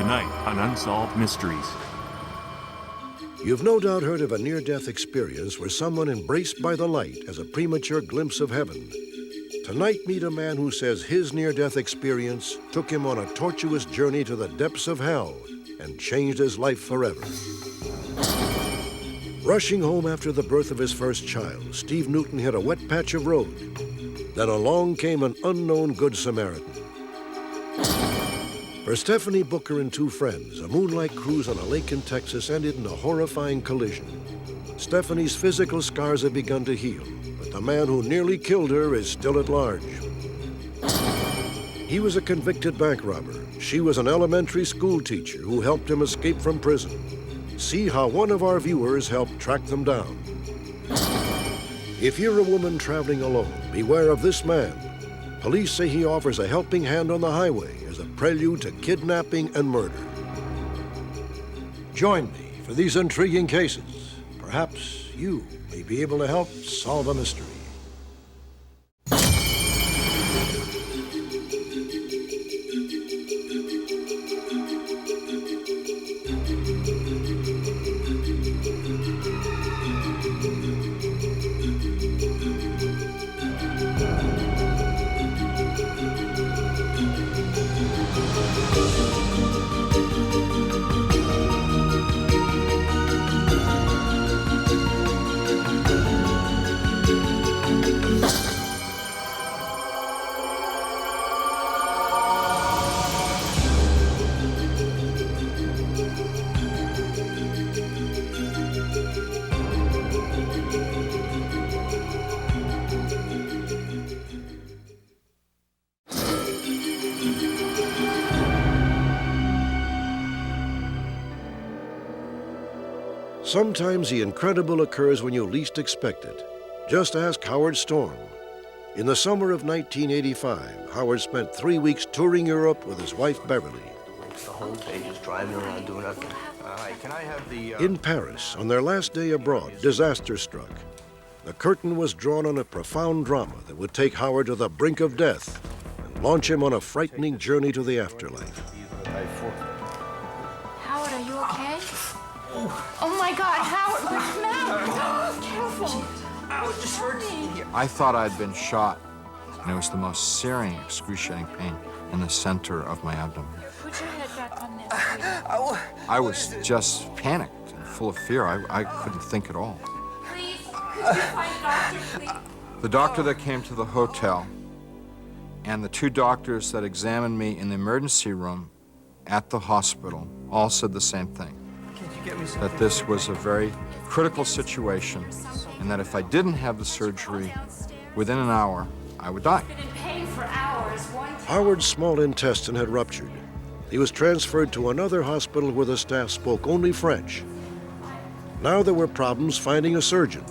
Tonight on Unsolved Mysteries. You've no doubt heard of a near-death experience where someone embraced by the light has a premature glimpse of heaven. Tonight, meet a man who says his near-death experience took him on a tortuous journey to the depths of hell and changed his life forever. Rushing home after the birth of his first child, Steve Newton hit a wet patch of road. Then along came an unknown Good Samaritan. For Stephanie Booker and two friends, a moonlight cruise on a lake in Texas ended in a horrifying collision. Stephanie's physical scars have begun to heal, but the man who nearly killed her is still at large. He was a convicted bank robber. She was an elementary school teacher who helped him escape from prison. See how one of our viewers helped track them down. If you're a woman traveling alone, beware of this man. Police say he offers a helping hand on the highway as a prelude to kidnapping and murder. Join me for these intriguing cases. Perhaps you may be able to help solve a mystery. Sometimes the incredible occurs when you least expect it. Just ask Howard Storm. In the summer of 1985, Howard spent 3 weeks touring Europe with his wife, Beverly. The whole day just driving around doing nothing. Can I have the... In Paris, on their last day abroad, disaster struck. The curtain was drawn on a profound drama that would take Howard to the brink of death and launch him on a frightening journey to the afterlife. Howard, are you okay? Oh my God, Howard, what's the matter? Careful. Ow, it just hurts. I thought I'd been shot, and it was the most searing, excruciating pain in the center of my abdomen. Put your head back on this. I was just panicked and full of fear. I couldn't think at all. Please, could you find a doctor, please? The doctor that came to the hotel and the two doctors that examined me in the emergency room at the hospital all said the same thing. That this was a very critical situation, and that if I didn't have the surgery within an hour, I would die. Been in pain for hours. Howard's small intestine had ruptured. He was transferred to another hospital where the staff spoke only French. Now there were problems finding a surgeon.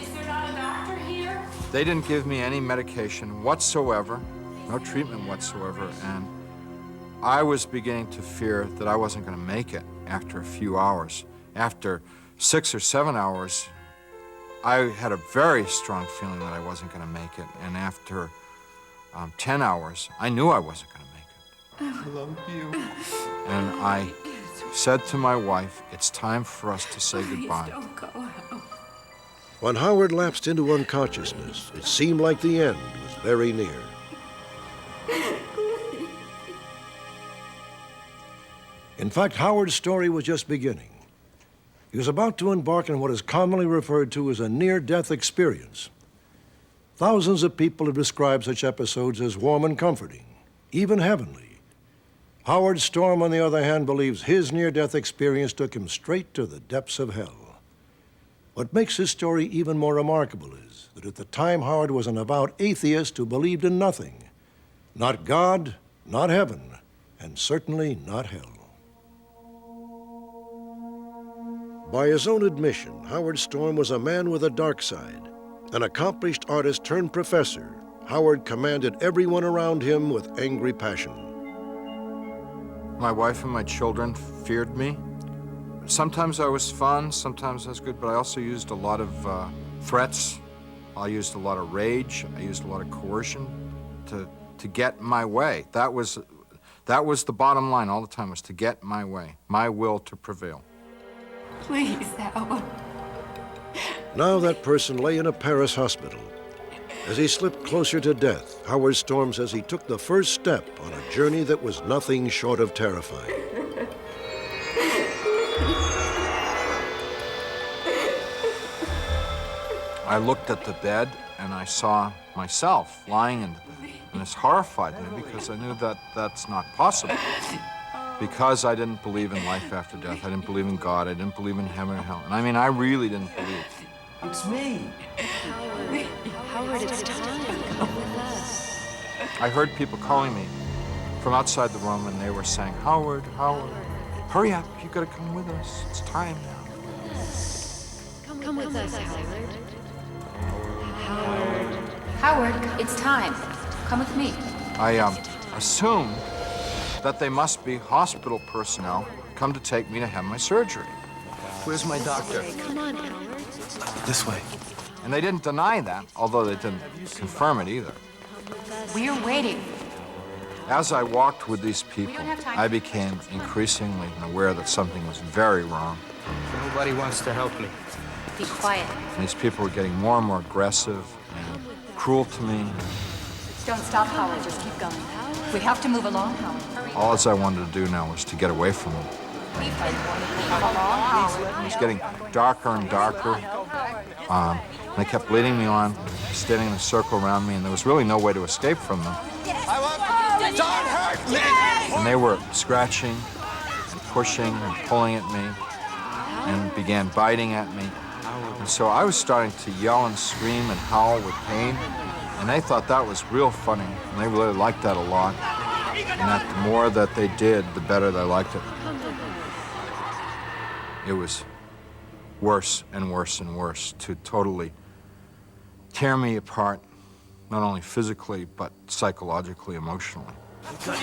Is there not a doctor here? They didn't give me any medication whatsoever, no treatment whatsoever, and I was beginning to fear that I wasn't going to make it after a few hours. After 6 or 7 hours, I had a very strong feeling that I wasn't going to make it. And after 10 hours, I knew I wasn't going to make it. I love you. And I said to my wife, it's time for us to say goodbye. Please don't go, Howard. When Howard lapsed into unconsciousness, it seemed like the end was very near. In fact, Howard's story was just beginning. He was about to embark on what is commonly referred to as a near-death experience. Thousands of people have described such episodes as warm and comforting, even heavenly. Howard Storm, on the other hand, believes his near-death experience took him straight to the depths of hell. What makes his story even more remarkable is that at the time Howard was an avowed atheist who believed in nothing. Not God, not heaven, and certainly not hell. By his own admission, Howard Storm was a man with a dark side. An accomplished artist turned professor, Howard commanded everyone around him with angry passion. My wife and my children feared me. Sometimes I was fun, sometimes I was good, but I also used a lot of threats. I used a lot of rage. I used a lot of coercion to get my way. That That was the bottom line all the time, was to get my way, my will to prevail. Please, Howard. Now that person lay in a Paris hospital. As he slipped closer to death, Howard Storm says he took the first step on a journey that was nothing short of terrifying. I looked at the bed and I saw myself lying in the bed. And this horrified me because I knew that that's not possible. Because I didn't believe in life after death. I didn't believe in God. I didn't believe in heaven or hell. And I mean, I really didn't believe. It's me. Howard, it's time. Come with us. I heard people calling me from outside the room, and they were saying, Howard, Howard, hurry up, you gotta come with us. It's time now. Come with us, Howard. Howard, it's time. Come with me. I assumed that they must be hospital personnel come to take me to have my surgery. Where's my doctor? Come on, Howard. This way. And they didn't deny that, although they didn't confirm it either. We're waiting. As I walked with these people, I became increasingly aware that something was very wrong. Nobody wants to help me. Be quiet. And these people were getting more and more aggressive and cruel to me. Don't stop, Howard. Just keep going. We have to move along, Howard. Hurry. All I wanted to do now was to get away from them. It was getting darker and darker. And they kept leading me on, standing in a circle around me, and there was really no way to escape from them. Don't hurt me! And they were scratching and pushing and pulling at me and began biting at me. And so I was starting to yell and scream and howl with pain, and they thought that was real funny, and they really liked that a lot. And that the more that they did, the better they liked it. It was worse and worse and worse to totally tear me apart, not only physically, but psychologically, emotionally. Your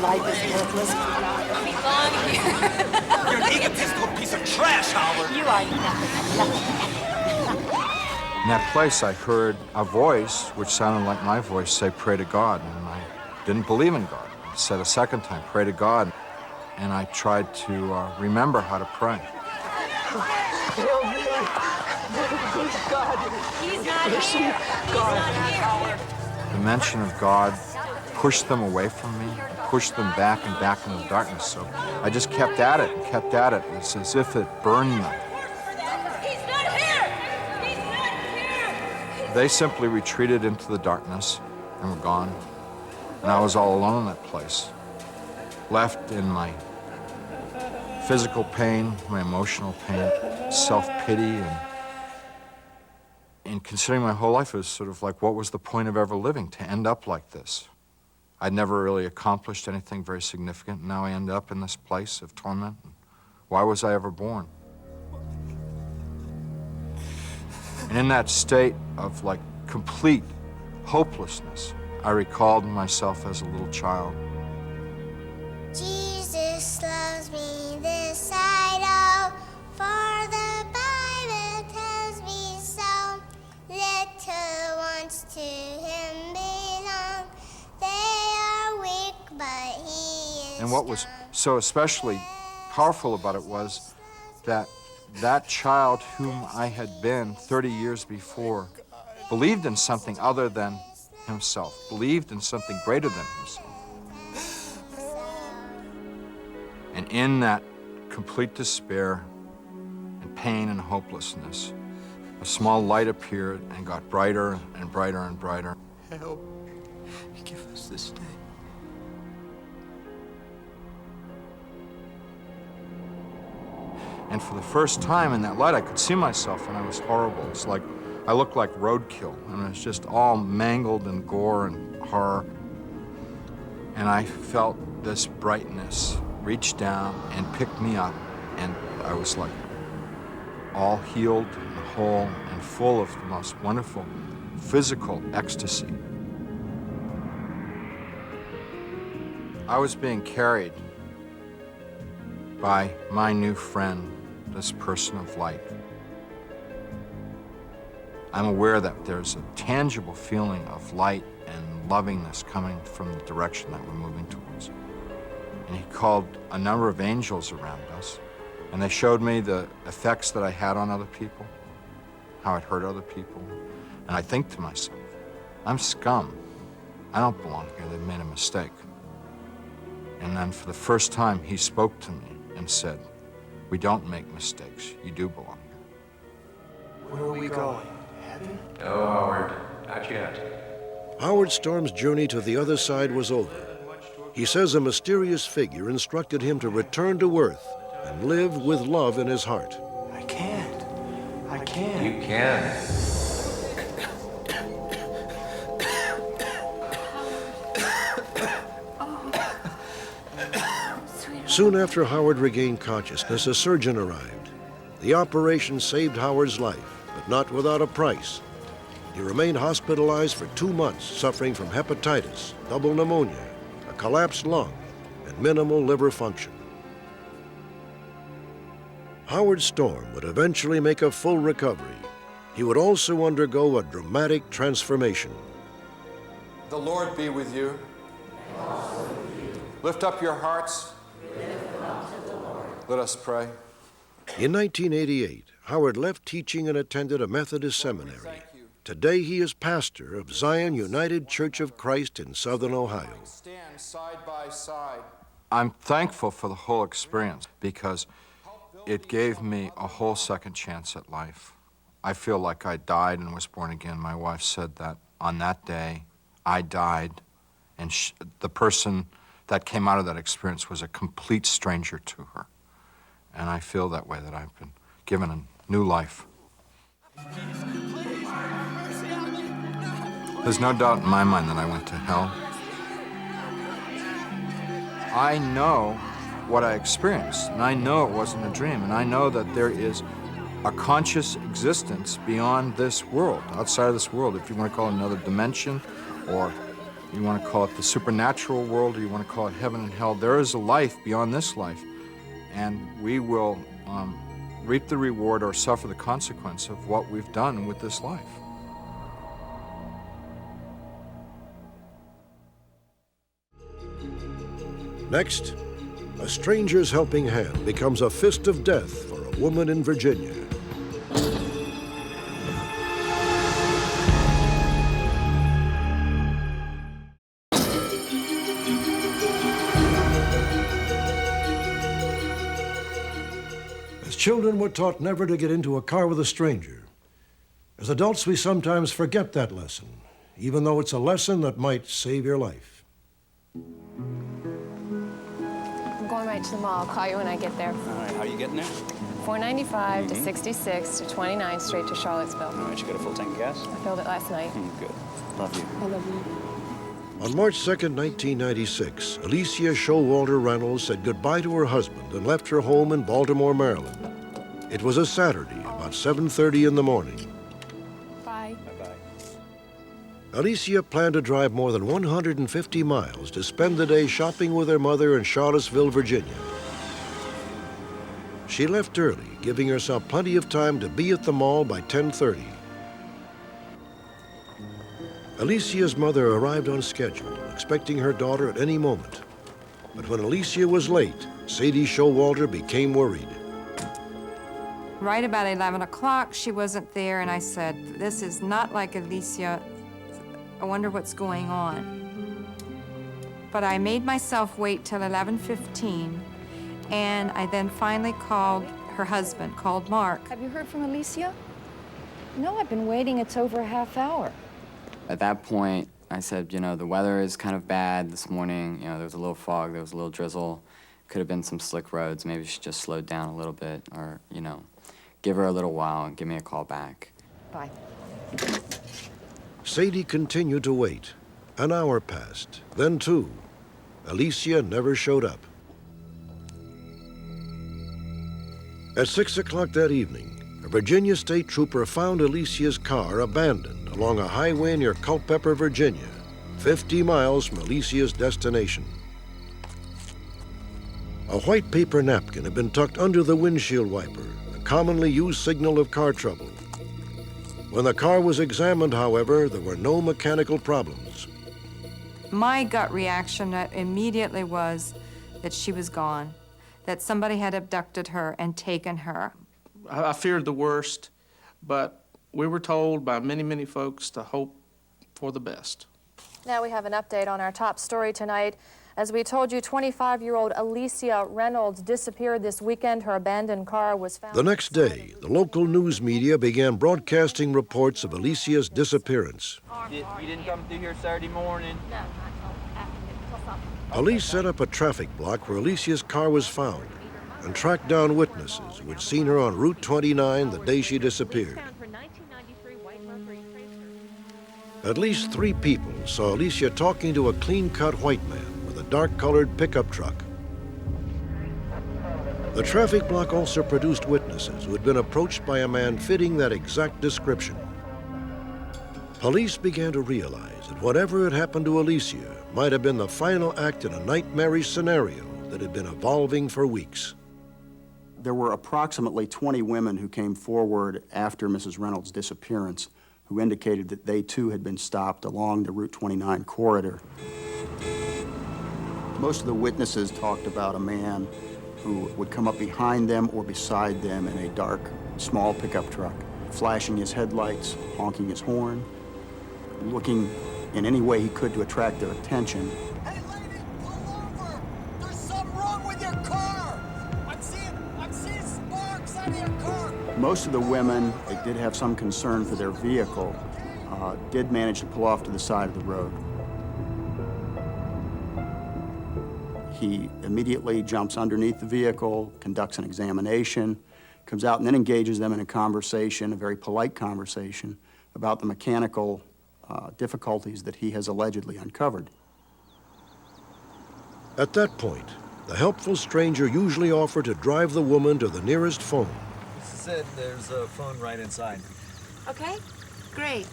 life is worthless. Belong here. You're an egotistical piece of trash, Howard. You are nothing. In that place, I heard a voice, which sounded like my voice, say, pray to God. And I didn't believe in God. I said a second time, pray to God. And I tried to remember how to pray. He's not here. He's not here. The mention of God pushed them away from me, pushed them back and back into the darkness. So I just kept at it and kept at it. It's as if it burned them. He's not here. He's not here. They simply retreated into the darkness and were gone. And I was all alone in that place, left in my physical pain, my emotional pain, self-pity, and considering my whole life, it was sort of like, what was the point of ever living to end up like this? I'd never really accomplished anything very significant, and now I end up in this place of torment. Why was I ever born? And in that state of like complete hopelessness, I recalled myself as a little child. Jesus loves me, this I know, for the Bible tells me so. Little ones to him belong. They are weak, but he is And what was so especially powerful about it was that that child whom I had been 30 years before believed in something other than himself, believed in something greater than himself. And in that complete despair and pain and hopelessness, a small light appeared and got brighter and brighter and brighter. Help. Give us this day. And for the first time in that light, I could see myself, and I was horrible. It's like I looked like roadkill, and it was just all mangled and gore and horror. And I felt this brightness reach down and pick me up, and I was like all healed and whole and full of the most wonderful physical ecstasy. I was being carried by my new friend, this person of light. I'm aware that there's a tangible feeling of light and lovingness coming from the direction that we're moving towards. And he called a number of angels around us, and they showed me the effects that I had on other people, how it hurt other people. And I think to myself, I'm scum. I don't belong here. They've made a mistake. And then for the first time, he spoke to me and said, we don't make mistakes. You do belong here. Where are we going? Heaven? No, Howard, not yet. Howard Storm's journey to the other side was over. He says a mysterious figure instructed him to return to Earth and live with love in his heart. I can't. I can't. You can. Soon after Howard regained consciousness, a surgeon arrived. The operation saved Howard's life, but not without a price. He remained hospitalized for 2 months, suffering from hepatitis, double pneumonia, a collapsed lung, and minimal liver function. Howard Storm would eventually make a full recovery. He would also undergo a dramatic transformation. The Lord be with you. Lift up your hearts. Let us pray. In 1988, Howard left teaching and attended a Methodist seminary. Today he is pastor of Zion United Church of Christ in Southern Ohio. Stand side by side. I'm thankful for the whole experience because it gave me a whole second chance at life. I feel like I died and was born again. My wife said that on that day I died, and the person that came out of that experience was a complete stranger to her. And I feel that way, that I've been given a new life. There's no doubt in my mind that I went to hell. I know what I experienced, and I know it wasn't a dream, and I know that there is a conscious existence beyond this world, outside of this world, if you want to call it another dimension, or you want to call it the supernatural world, or you want to call it heaven and hell. There is a life beyond this life, and we will reap the reward or suffer the consequence of what we've done with this life. Next, a stranger's helping hand becomes a fist of death for a woman in Virginia. As children, we're taught never to get into a car with a stranger. As adults, we sometimes forget that lesson, even though it's a lesson that might save your life. I'm going right to the mall. I'll call you when I get there. All right, how are you getting there? 495 to 66 to 29 straight to Charlottesville. All right, you got a full tank of gas? I filled it last night. Good. Love you. I love you. On March 2nd, 1996, Alicia Showalter Reynolds said goodbye to her husband and left her home in Baltimore, Maryland. It was a Saturday, about 7:30 in the morning. Bye. Bye-bye. Alicia planned to drive more than 150 miles to spend the day shopping with her mother in Charlottesville, Virginia. She left early, giving herself plenty of time to be at the mall by 10:30. Alicia's mother arrived on schedule, expecting her daughter at any moment. But when Alicia was late, Sadie Showalter became worried. Right about 11 o'clock, she wasn't there, and I said, this is not like Alicia. I wonder what's going on. But I made myself wait till 11:15, and I then finally called her husband, called Mark. Have you heard from Alicia? No, I've been waiting. It's over a half hour. At that point, I said, you know, the weather is kind of bad this morning. You know, there was a little fog, there was a little drizzle. Could have been some slick roads. Maybe she just slowed down a little bit, or, you know, give her a little while and give me a call back. Bye. Sadie continued to wait. An hour passed, then 2. Alicia never showed up. At 6 o'clock that evening, a Virginia state trooper found Alicia's car abandoned along a highway near Culpeper, Virginia, 50 miles from Alicia's destination. A white paper napkin had been tucked under the windshield wiper, a commonly used signal of car trouble. When the car was examined, however, there were no mechanical problems. My gut reaction immediately was that she was gone, that somebody had abducted her and taken her. I feared the worst, but we were told by many, many folks to hope for the best. Now we have an update on our top story tonight. As we told you, 25-year-old Alicia Reynolds disappeared this weekend. Her abandoned car was found. The next day, the local news media began broadcasting reports of Alicia's disappearance. You didn't come through here Saturday morning? No, not till Police set up a traffic block where Alicia's car was found and tracked down witnesses who had seen her on Route 29 the day she disappeared. At least 3 people saw Alicia talking to a clean-cut white man with a dark-colored pickup truck. The traffic block also produced witnesses who had been approached by a man fitting that exact description. Police began to realize that whatever had happened to Alicia might have been the final act in a nightmarish scenario that had been evolving for weeks. There were approximately 20 women who came forward after Mrs. Reynolds' disappearance who indicated that they too had been stopped along the Route 29 corridor. Most of the witnesses talked about a man who would come up behind them or beside them in a dark, small pickup truck, flashing his headlights, honking his horn, looking in any way he could to attract their attention. Hey, lady, pull over! There's something wrong with your car! I'm seeing sparks out of your car! Most of the women, they did have some concern for their vehicle, did manage to pull off to the side of the road. He immediately jumps underneath the vehicle, conducts an examination, comes out and then engages them in a conversation, a very polite conversation, about the mechanical difficulties that he has allegedly uncovered. At that point, the helpful stranger usually offered to drive the woman to the nearest phone. This is it. There's a phone right inside. Okay, great.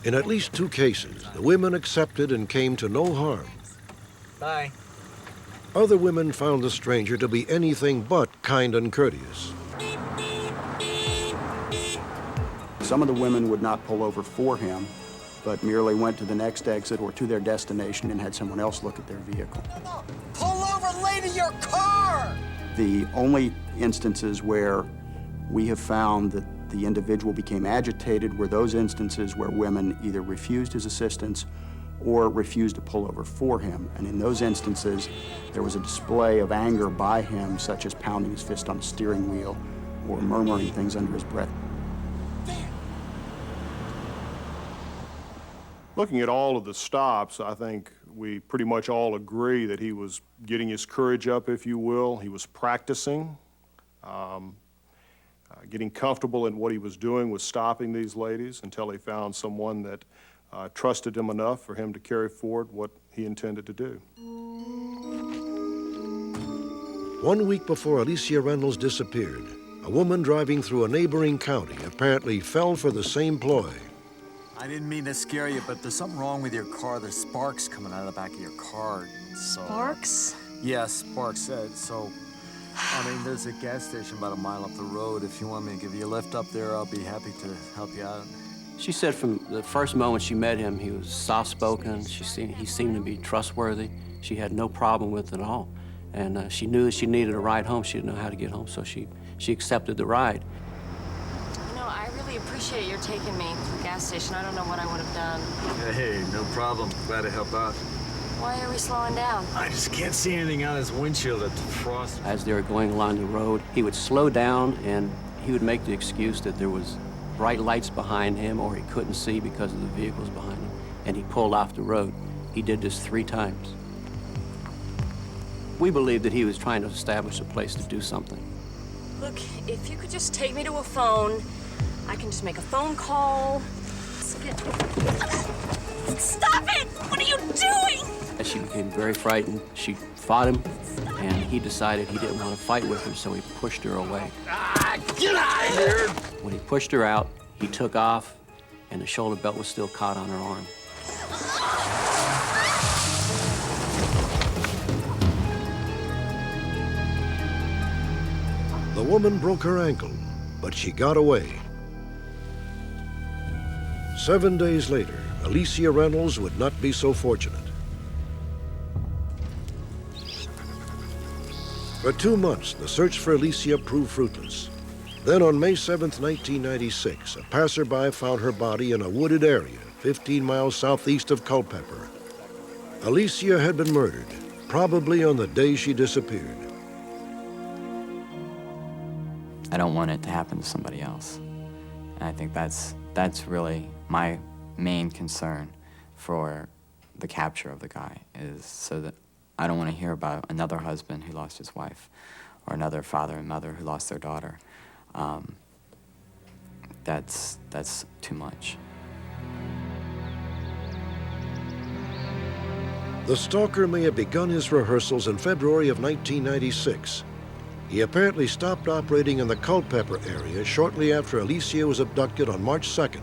In at least 2 cases, the women accepted and came to no harm. Bye. Other women found the stranger to be anything but kind and courteous. Some of the women would not pull over for him, but merely went to the next exit or to their destination and had someone else look at their vehicle. Pull over, lady, your car! The only instances where we have found that the individual became agitated were those instances where women either refused his assistance or refused to pull over for him. And in those instances, there was a display of anger by him, such as pounding his fist on the steering wheel or murmuring things under his breath. Looking at all of the stops, I think we pretty much all agree that he was getting his courage up, if you will. He was practicing, getting comfortable in what he was doing with stopping these ladies until he found someone that trusted him enough for him to carry forward what he intended to do. 1 week before Alicia Reynolds disappeared, a woman driving through a neighboring county apparently fell for the same ploy. I didn't mean to scare you, but there's something wrong with your car. There's sparks coming out of the back of your car. So, Sparks? Yeah, sparks. There's a gas station about a mile up the road. If you want me to give you a lift up there, I'll be happy to help you out. She said from the first moment she met him, he was soft-spoken. He seemed to be trustworthy. She had no problem with it at all. And she knew that she needed a ride home. She didn't know how to get home, so she accepted the ride. You know, I really appreciate your taking me to the gas station. I don't know what I would have done. Hey, no problem. Glad to help out. Why are we slowing down? I just can't see anything out of his windshield at the frost. As they were going along the road, he would slow down and he would make the excuse that there was bright lights behind him or he couldn't see because of the vehicles behind him, and he pulled off the road. He did this 3 times. We believe that he was trying to establish a place to do something. Look, if you could just take me to a phone, I can just make a phone call. Stop it! What are you doing? As she became very frightened, she fought him, and he decided he didn't want to fight with her, so he pushed her away. Get out of here! When he pushed her out, he took off, and the shoulder belt was still caught on her arm. The woman broke her ankle, but she got away. 7 days later, Alicia Reynolds would not be so fortunate. For 2 months, the search for Alicia proved fruitless. Then on May 7th, 1996, a passerby found her body in a wooded area 15 miles southeast of Culpeper. Alicia had been murdered, probably on the day she disappeared. I don't want it to happen to somebody else. And I think that's really my main concern for the capture of the guy, is so that I don't want to hear about another husband who lost his wife or another father and mother who lost their daughter. That's too much. The stalker may have begun his rehearsals in February of 1996. He apparently stopped operating in the Culpeper area shortly after Alicia was abducted on March 2nd.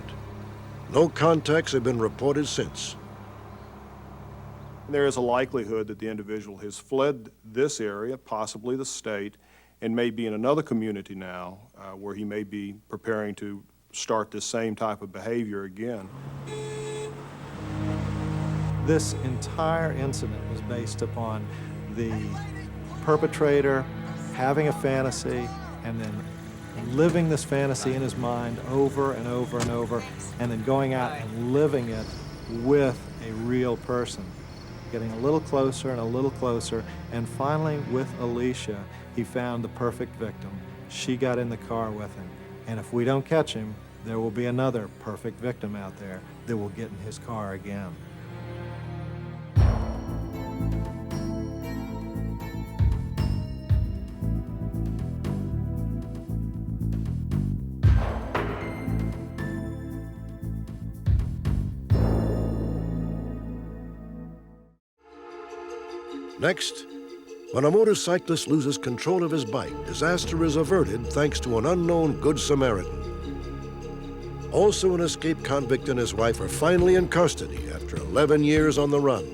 No contacts have been reported since. There is a likelihood that the individual has fled this area, possibly the state, and may be in another community now where he may be preparing to start this same type of behavior again. This entire incident was based upon the perpetrator having a fantasy and then living this fantasy in his mind over and over and over, and then going out and living it with a real person. Getting a little closer and a little closer, and finally with Alicia, he found the perfect victim. She got in the car with him, and if we don't catch him, there will be another perfect victim out there that will get in his car again. Next, when a motorcyclist loses control of his bike, disaster is averted thanks to an unknown Good Samaritan. Also, an escaped convict and his wife are finally in custody after 11 years on the run.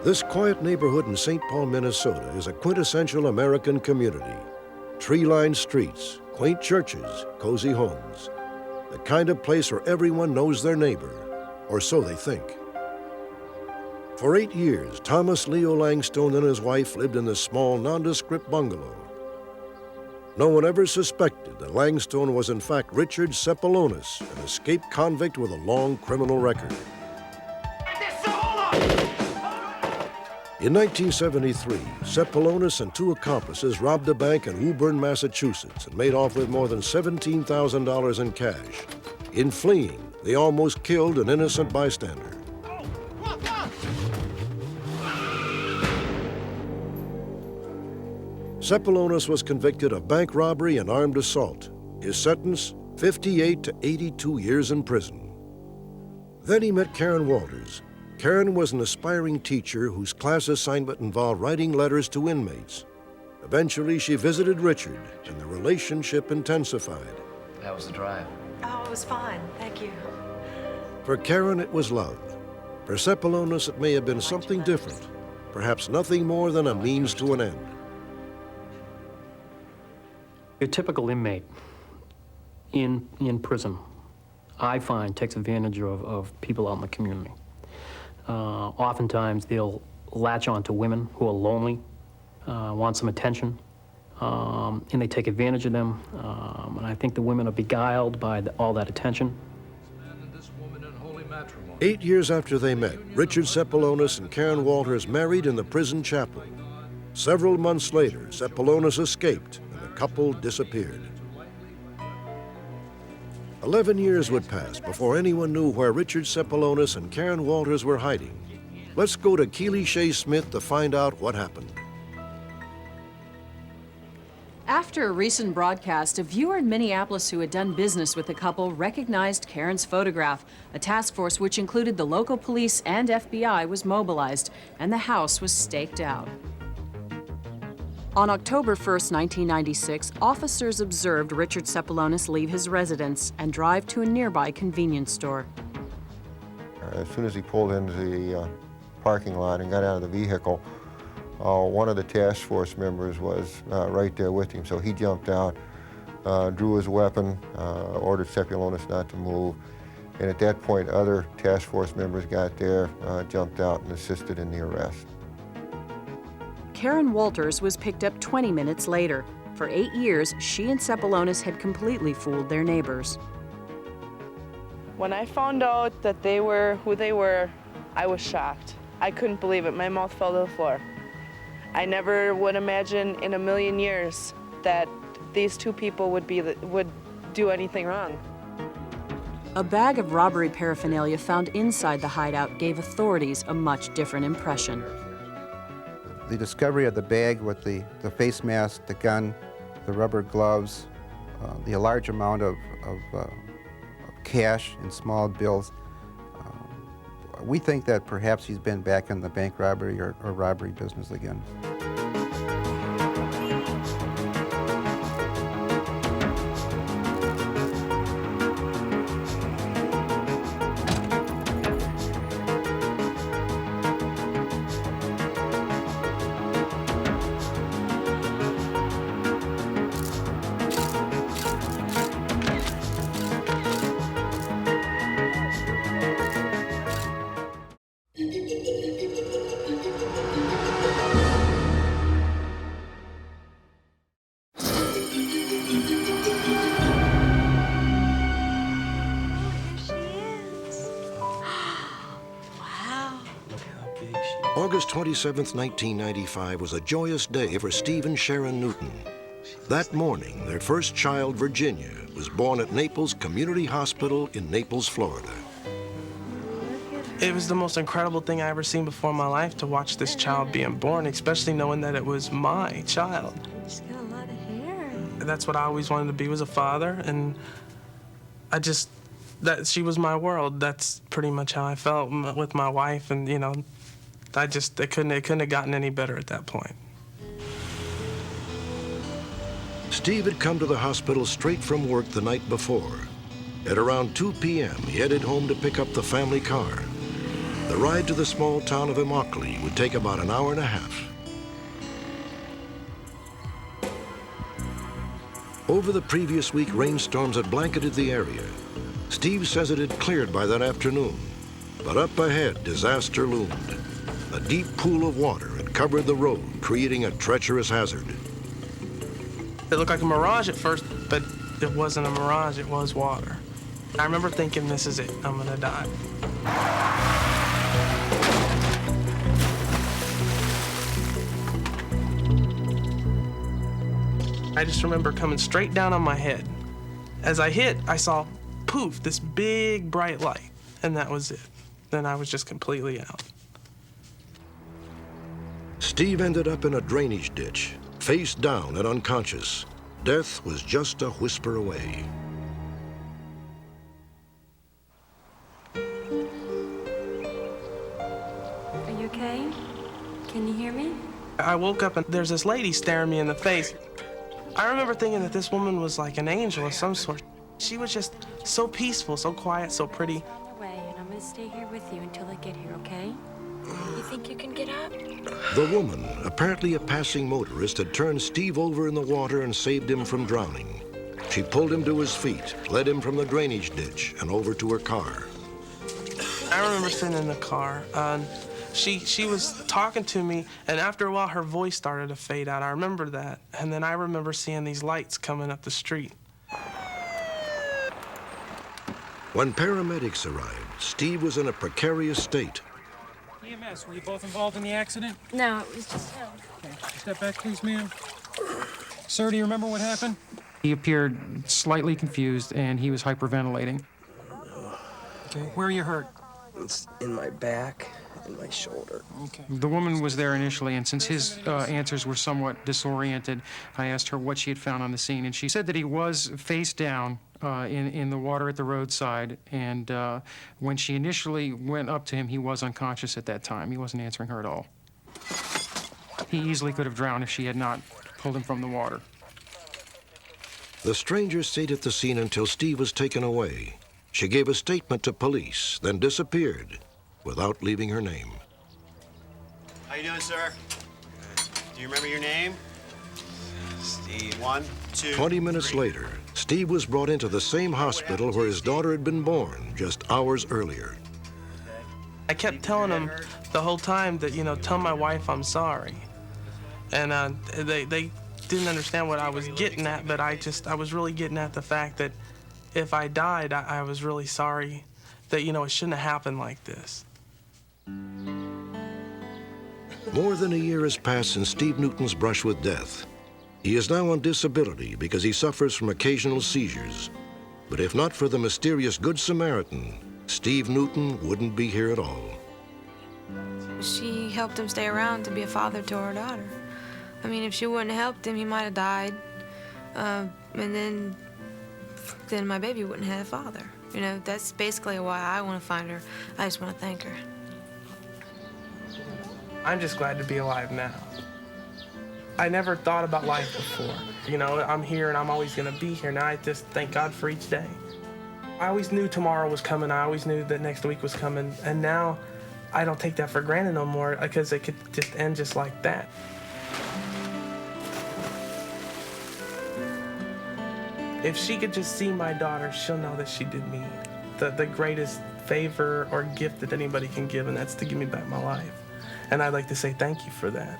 This quiet neighborhood in St. Paul, Minnesota is a quintessential American community. Tree-lined streets, quaint churches, cozy homes. The kind of place where everyone knows their neighbor, or so they think. For 8 years, Thomas Leo Langstone and his wife lived in this small, nondescript bungalow. No one ever suspected that Langstone was in fact Richard Cepolonis, an escaped convict with a long criminal record. In 1973, Cepolonis and 2 accomplices robbed a bank in Woburn, Massachusetts, and made off with more than $17,000 in cash. In fleeing, they almost killed an innocent bystander. Cepolonis was convicted of bank robbery and armed assault. His sentence, 58 to 82 years in prison. Then he met Karen Walters. Karen was an aspiring teacher whose class assignment involved writing letters to inmates. Eventually, she visited Richard, and the relationship intensified. How was the drive? Oh, it was fine. Thank you. For Karen, it was love. For Cepolonis, it may have been something different, perhaps nothing more than a means to an end. A typical inmate in prison, I find, takes advantage of people out in the community. Oftentimes, they'll latch on to women who are lonely, want some attention, and they take advantage of them. And I think the women are beguiled by all that attention. 8 years after they met, Richard Cepolonis and Karen Walters married in the prison chapel. Several months later, Cepolonis escaped, and the couple disappeared. 11 years would pass before anyone knew where Richard Cepolonis and Karen Walters were hiding. Let's go to Keely Shaye Smith to find out what happened. After a recent broadcast, a viewer in Minneapolis who had done business with the couple recognized Karen's photograph. A task force which included the local police and FBI was mobilized, and the house was staked out. On October 1st, 1996, officers observed Richard Cepolonis leave his residence and drive to a nearby convenience store. As soon as he pulled into the parking lot and got out of the vehicle, one of the task force members was right there with him, so he jumped out, drew his weapon, ordered Sepulonis not to move, and at that point other task force members got there, jumped out and assisted in the arrest. Karen Walters was picked up 20 minutes later. For 8 years, she and Sepulonis had completely fooled their neighbors. When I found out that they were who they were, I was shocked. I couldn't believe it. My mouth fell to the floor. I never would imagine in a million years that these two people would do anything wrong. A bag of robbery paraphernalia found inside the hideout gave authorities a much different impression. The discovery of the bag with the face mask, the gun, the rubber gloves, the large amount of cash in small bills, we think that perhaps he's been back in the bank robbery or robbery business again. August 27th, 1995 was a joyous day for Steve and Sharon Newton. That morning, their first child, Virginia, was born at Naples Community Hospital in Naples, Florida. It was the most incredible thing I ever seen before in my life to watch this child being born, especially knowing that it was my child. She's got a lot of hair. That's what I always wanted to be, was a father, and that she was my world. That's pretty much how I felt with my wife, and you know, it couldn't have gotten any better at that point. Steve had come to the hospital straight from work the night before. At around 2 p.m., he headed home to pick up the family car. The ride to the small town of Immokalee would take about an hour and a half. Over the previous week, rainstorms had blanketed the area. Steve says it had cleared by that afternoon. But up ahead, disaster loomed. A deep pool of water had covered the road, creating a treacherous hazard. It looked like a mirage at first, but it wasn't a mirage, it was water. I remember thinking, this is it, I'm gonna die. I just remember coming straight down on my head. As I hit, I saw, poof, this big bright light, and that was it. Then I was just completely out. Steve ended up in a drainage ditch, face down and unconscious. Death was just a whisper away. Are you okay? Can you hear me? I woke up and there's this lady staring me in the face. I remember thinking that this woman was like an angel of some sort. She was just so peaceful, so quiet, so pretty. Away, and I'm gonna stay here with you until I get here, okay? You think you can get up? The woman, apparently a passing motorist, had turned Steve over in the water and saved him from drowning. She pulled him to his feet, led him from the drainage ditch and over to her car. I remember sitting in the car, and she was talking to me, and after a while her voice started to fade out. I remember that, and then I remember seeing these lights coming up the street. When paramedics arrived, Steve was in a precarious state. EMS, were you both involved in the accident? No, it was just him. Okay. Step back, please, ma'am. Sir, do you remember what happened? He appeared slightly confused, and he was hyperventilating. Okay. Where are you hurt? It's in my back and my shoulder. Okay. The woman was there initially, and since his answers were somewhat disoriented, I asked her what she had found on the scene, and she said that he was face down in the water at the roadside, and when she initially went up to him, he was unconscious at that time. He wasn't answering her at all. He easily could have drowned if she had not pulled him from the water. The stranger stayed at the scene until Steve was taken away. She gave a statement to police, then disappeared without leaving her name. How you doing, sir? Do you remember your name? Steve. 1, 2, 20 minutes 3. later, Steve was brought into the same hospital where his daughter had been born just hours earlier. I kept telling him the whole time that, you know, tell my wife I'm sorry. And they didn't understand what I was getting at, but I was really getting at the fact that if I died, I was really sorry that, you know, it shouldn't have happened like this. More than a year has passed since Steve Newton's brush with death. He is now on disability because he suffers from occasional seizures. But if not for the mysterious Good Samaritan, Steve Newton wouldn't be here at all. She helped him stay around to be a father to our daughter. I mean, if she wouldn't have helped him, he might have died. And then my baby wouldn't have a father. You know, that's basically why I want to find her. I just want to thank her. I'm just glad to be alive now. I never thought about life before. You know, I'm here and I'm always going to be here. Now I just thank God for each day. I always knew tomorrow was coming. I always knew that next week was coming. And now I don't take that for granted no more because it could just end just like that. If she could just see my daughter, she'll know that she did me the greatest favor or gift that anybody can give, and that's to give me back my life. And I'd like to say thank you for that.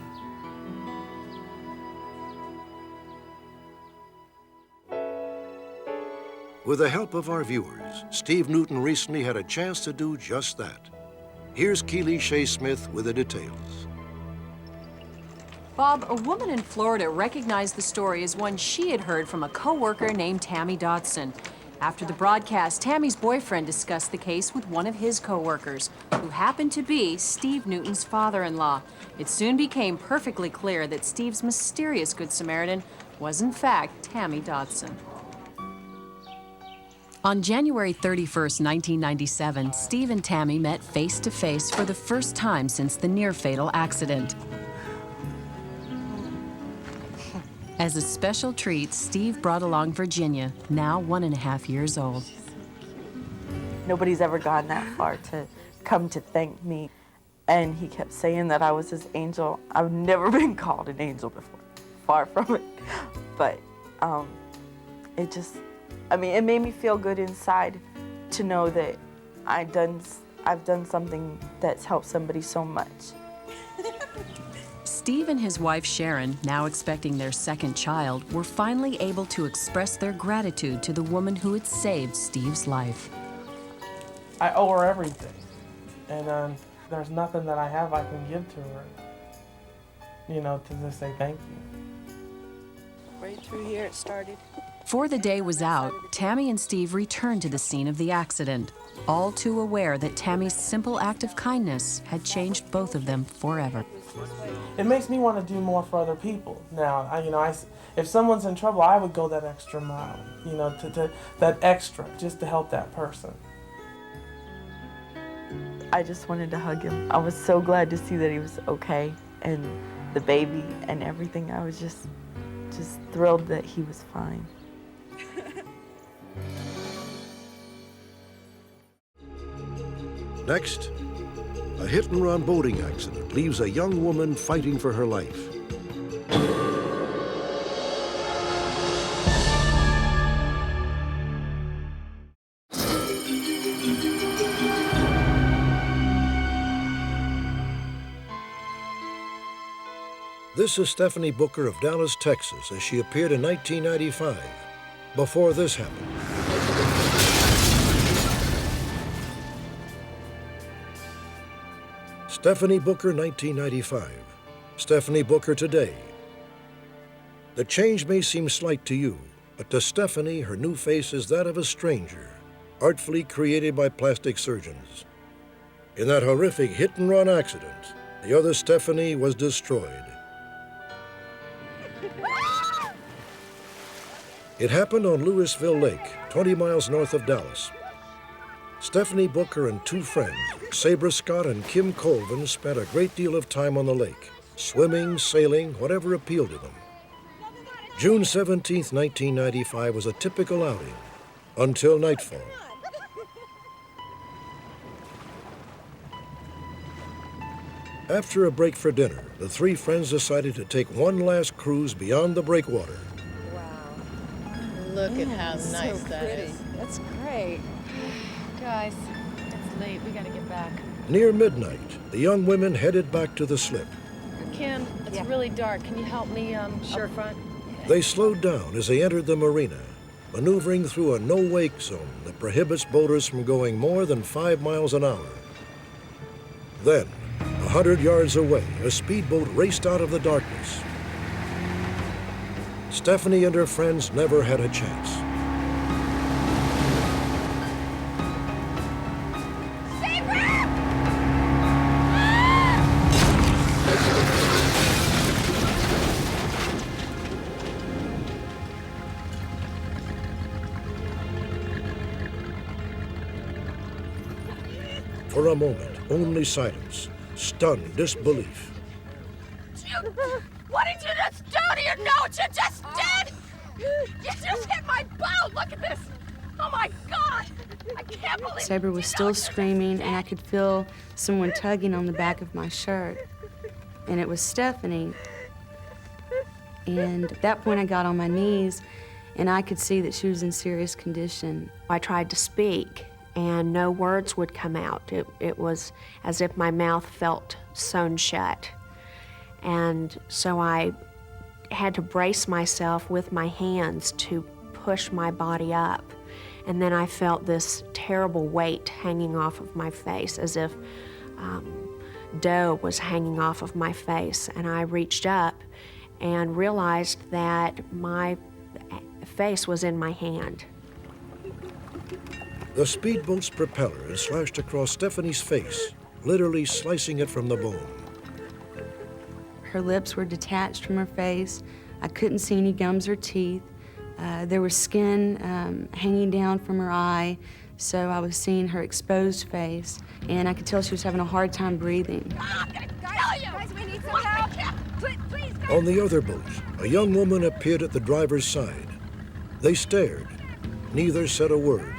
With the help of our viewers, Steve Newton recently had a chance to do just that. Here's Keely Shaye Smith with the details. Bob, a woman in Florida recognized the story as one she had heard from a co-worker named Tammy Dodson. After the broadcast, Tammy's boyfriend discussed the case with one of his co-workers, who happened to be Steve Newton's father-in-law. It soon became perfectly clear that Steve's mysterious Good Samaritan was, in fact, Tammy Dodson. On January 31st, 1997, Steve and Tammy met face-to-face for the first time since the near-fatal accident. As a special treat, Steve brought along Virginia, now 1.5 years old. Nobody's ever gone that far to come to thank me. And he kept saying that I was his angel. I've never been called an angel before, far from it. But it made me feel good inside to know that I've done something that's helped somebody so much. Steve and his wife Sharon, now expecting their second child, were finally able to express their gratitude to the woman who had saved Steve's life. I owe her everything, and there's nothing that I have I can give to her, you know, to just say thank you. Right through here it started. Before the day was out, Tammy and Steve returned to the scene of the accident, all too aware that Tammy's simple act of kindness had changed both of them forever. It makes me want to do more for other people. Now, if someone's in trouble, I would go that extra mile, you know, to that extra, just to help that person. I just wanted to hug him. I was so glad to see that he was okay, and the baby and everything. I was just thrilled that he was fine. Next, a hit-and-run boating accident leaves a young woman fighting for her life. This is Stephanie Booker of Dallas, Texas, as she appeared in 1995, before this happened. Stephanie Booker, 1995. Stephanie Booker today. The change may seem slight to you, but to Stephanie, her new face is that of a stranger, artfully created by plastic surgeons. In that horrific hit-and-run accident, the other Stephanie was destroyed. It happened on Louisville Lake, 20 miles north of Dallas. Stephanie Booker and two friends, Sabra Scott and Kim Colvin, spent a great deal of time on the lake, swimming, sailing, whatever appealed to them. June 17, 1995 was a typical outing, until nightfall. After a break for dinner, the three friends decided to take one last cruise beyond the breakwater. Look at how so nice that pretty. is. That's great. Guys, it's late. We gotta get back. Near midnight, the young women headed back to the slip. Kim, it's really dark. Can you help me up front? They slowed down as they entered the marina, maneuvering through a no-wake zone that prohibits boaters from going more than 5 miles an hour. Then, 100 yards away, a speedboat raced out of the darkness. Stephanie and her friends never had a chance. For a moment, only silence, stunned disbelief. What did you just do? Do you know what you just did? You just hit my boat. Look at this. Oh my God. I can't believe Sabre was still screaming, and I could feel someone tugging on the back of my shirt. And it was Stephanie. And at that point, I got on my knees, and I could see that she was in serious condition. I tried to speak, and no words would come out. It was as if my mouth felt sewn shut. And so I had to brace myself with my hands to push my body up. And then I felt this terrible weight hanging off of my face, as if dough was hanging off of my face. And I reached up and realized that my face was in my hand. The speedboat's propeller had slashed across Stephanie's face, literally slicing it from the bone. Her lips were detached from her face. I couldn't see any gums or teeth. There was skin hanging down from her eye, so I was seeing her exposed face, and I could tell she was having a hard time breathing. Guys, we need some help. Please, guys. On the other boat, a young woman appeared at the driver's side. They stared. Neither said a word.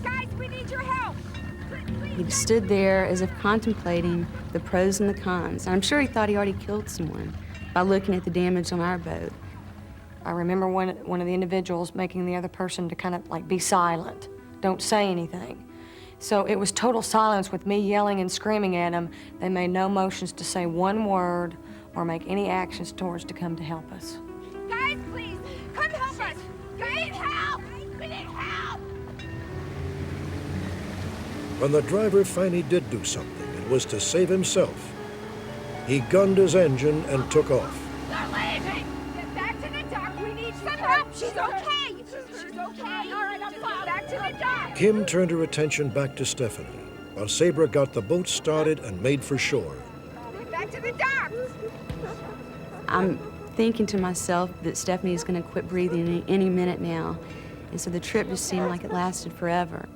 Guys, we need your help. He stood there as if contemplating the pros and the cons. I'm sure he thought he already killed someone by looking at the damage on our boat. I remember one of the individuals making the other person to kind of like be silent, don't say anything. So it was total silence with me yelling and screaming at them. They made no motions to say one word or make any actions towards to come to help us. Guys, please, come help us. We need help. We need help. When the driver finally did do something, it was to save himself. He gunned his engine and took off. They're leaving. Get back to the dock. We need some help. She's okay. She's okay. All right, I'm fine. Back to the dock. Kim turned her attention back to Stephanie, while Sabre got the boat started and made for shore. Back to the dock. I'm thinking to myself that Stephanie is going to quit breathing any minute now, and so the trip just seemed like it lasted forever.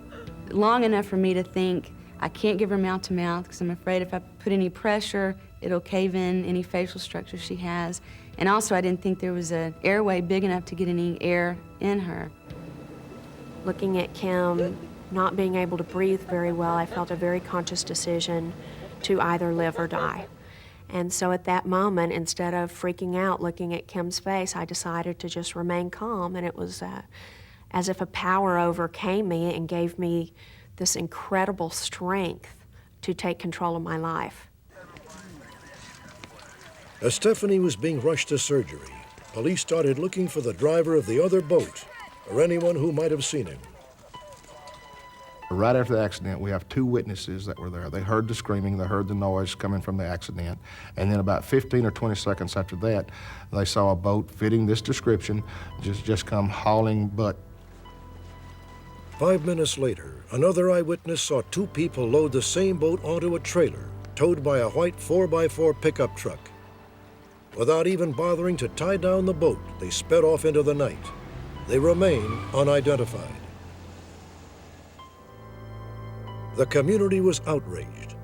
Long enough for me to think, I can't give her mouth-to-mouth because I'm afraid if I put any pressure, it'll cave in any facial structure she has. And also, I didn't think there was an airway big enough to get any air in her. Looking at Kim not being able to breathe very well, I felt a very conscious decision to either live or die. And so at that moment, instead of freaking out looking at Kim's face, I decided to just remain calm, and it was as if a power overcame me and gave me this incredible strength to take control of my life. As Stephanie was being rushed to surgery, police started looking for the driver of the other boat or anyone who might have seen him. Right after the accident, we have 2 witnesses that were there. They heard the screaming, they heard the noise coming from the accident, and then about 15 or 20 seconds after that, they saw a boat fitting this description just come hauling butt. 5 minutes later, another eyewitness saw 2 people load the same boat onto a trailer towed by a white 4x4 pickup truck. Without even bothering to tie down the boat, they sped off into the night. They remain unidentified. The community was outraged.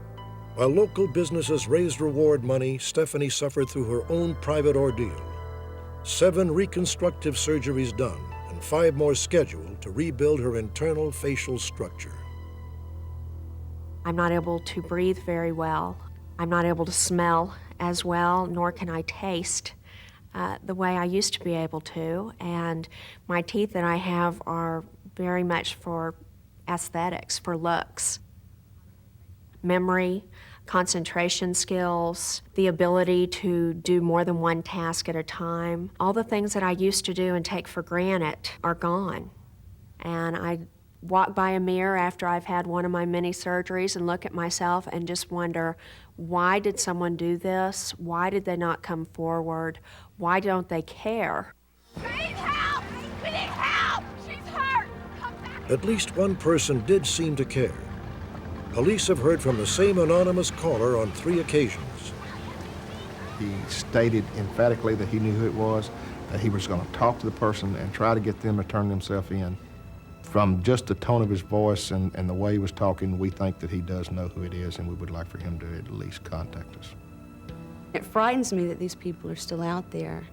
While local businesses raised reward money, Stephanie suffered through her own private ordeal. 7 reconstructive surgeries done, and 5 more scheduled to rebuild her internal facial structure. I'm not able to breathe very well. I'm not able to smell as well, nor can I taste the way I used to be able to. And my teeth that I have are very much for aesthetics, for looks. Memory, concentration skills, the ability to do more than one task at a time. All the things that I used to do and take for granted are gone. And I walk by a mirror after I've had one of my many surgeries and look at myself and just wonder, why did someone do this? Why did they not come forward? Why don't they care? We need help! We need help! She's hurt! At least one person did seem to care. Police have heard from the same anonymous caller on 3 occasions. He stated emphatically that he knew who it was, that he was going to talk to the person and try to get them to turn themselves in. From just the tone of his voice and the way he was talking, we think that he does know who it is, and we would like for him to at least contact us. It frightens me that these people are still out there.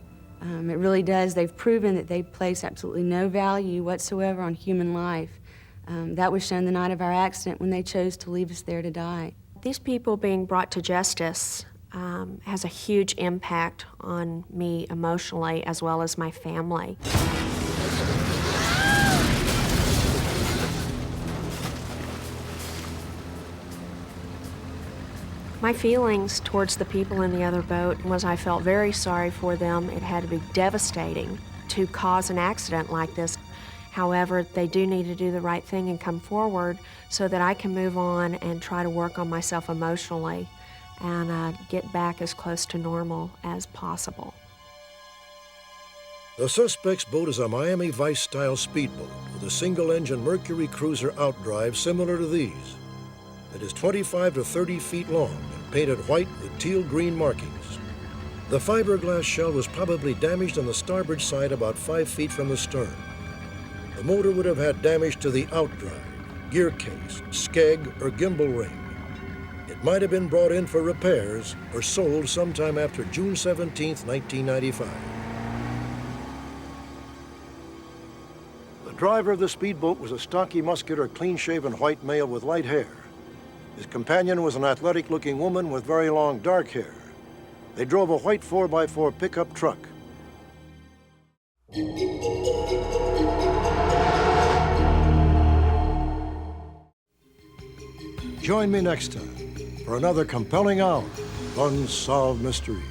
It really does. They've proven that they place absolutely no value whatsoever on human life. That was shown the night of our accident when they chose to leave us there to die. These people being brought to justice has a huge impact on me emotionally as well as my family. My feelings towards the people in the other boat was I felt very sorry for them. It had to be devastating to cause an accident like this. However, they do need to do the right thing and come forward so that I can move on and try to work on myself emotionally and get back as close to normal as possible. The suspect's boat is a Miami Vice-style speedboat with a single-engine Mercury Cruiser outdrive similar to these. It is 25 to 30 feet long and painted white with teal-green markings. The fiberglass shell was probably damaged on the starboard side about 5 feet from the stern. The motor would have had damage to the outdrive, gear case, skeg, or gimbal ring. It might have been brought in for repairs or sold sometime after June 17, 1995. The driver of the speedboat was a stocky, muscular, clean-shaven white male with light hair. His companion was an athletic-looking woman with very long dark hair. They drove a white 4x4 pickup truck. Join me next time for another compelling hour of Unsolved Mysteries.